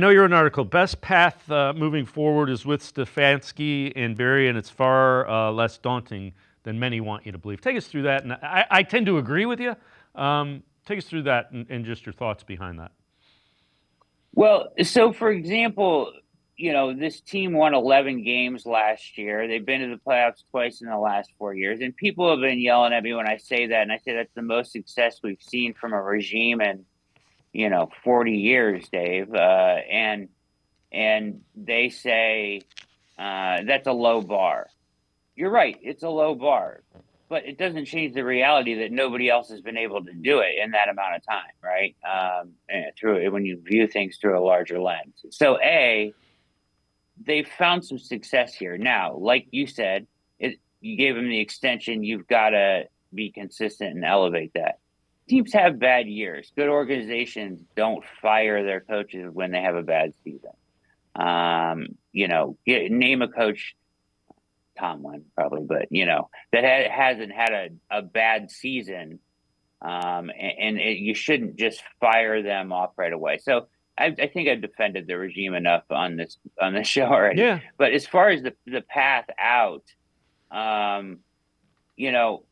I know you're an article. Best path moving forward is with Stefanski and Barry, and it's far less daunting than many want you to believe. Take us through that, and I tend to agree with you. Take us through that and just your thoughts behind that. Well, so for example, this team won 11 games last year. They've been to the playoffs twice in the last 4 years. And people have been yelling at me when I say that. And I say that's the most success we've seen from a regime in, 40 years, Dave. And they say that's a low bar. You're right. It's a low bar, but it doesn't change the reality that nobody else has been able to do it in that amount of time, right? Through when you view things through a larger lens. So, they've found some success here. Now, like you said, you gave them the extension. You've got to be consistent and elevate that. Teams have bad years. Good organizations don't fire their coaches when they have a bad season. Name a coach, Tomlin probably, but that hasn't had a bad season, you shouldn't just fire them off right away. So I think I've defended the regime enough on this show already. Yeah. But as far as the path out, you know,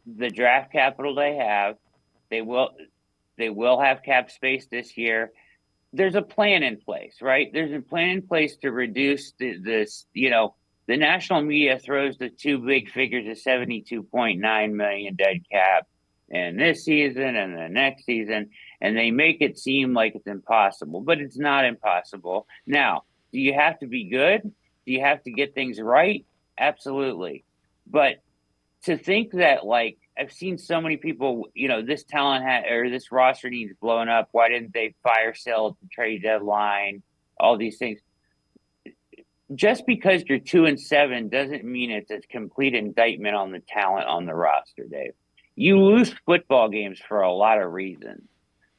the draft capital they have, they will have cap space this year. There's a plan in place, right? There's a plan in place to reduce this. The national media throws the two big figures of 72.9 million dead cap in this season and the next season, and they make it seem like it's impossible, but it's not impossible. Now, do you have to be good? Do you have to get things right? Absolutely. But to think that, like, I've seen so many people, this talent or this roster needs blowing up. Why didn't they fire sale at the trade deadline? All these things. Just because you're 2-7 doesn't mean it's a complete indictment on the talent on the roster, Dave. You lose football games for a lot of reasons.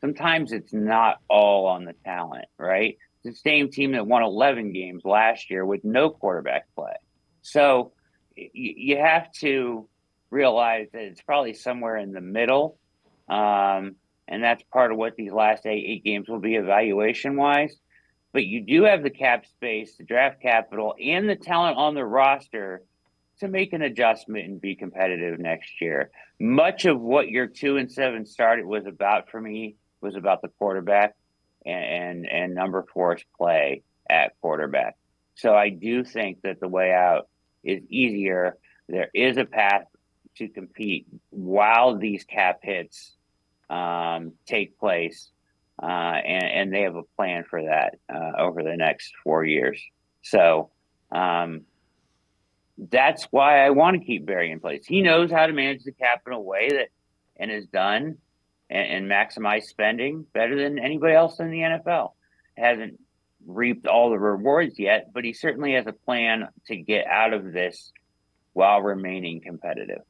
Sometimes it's not all on the talent, right? It's the same team that won 11 games last year with no quarterback play. So you have to realize that it's probably somewhere in the middle. And that's part of what these last eight games will be evaluation wise. But you do have the cap space, the draft capital, and the talent on the roster to make an adjustment and be competitive next year. Much of what your 2-7 started was about for me was about the quarterback and number four's play at quarterback. So I do think that the way out is easier. There is a path to compete while these cap hits take place. And they have a plan for that over the next 4 years. So that's why I want to keep Barry in place. He knows how to manage the cap in a way that and has done and maximize spending better than anybody else in the NFL. Hasn't reaped all the rewards yet, but he certainly has a plan to get out of this while remaining competitive.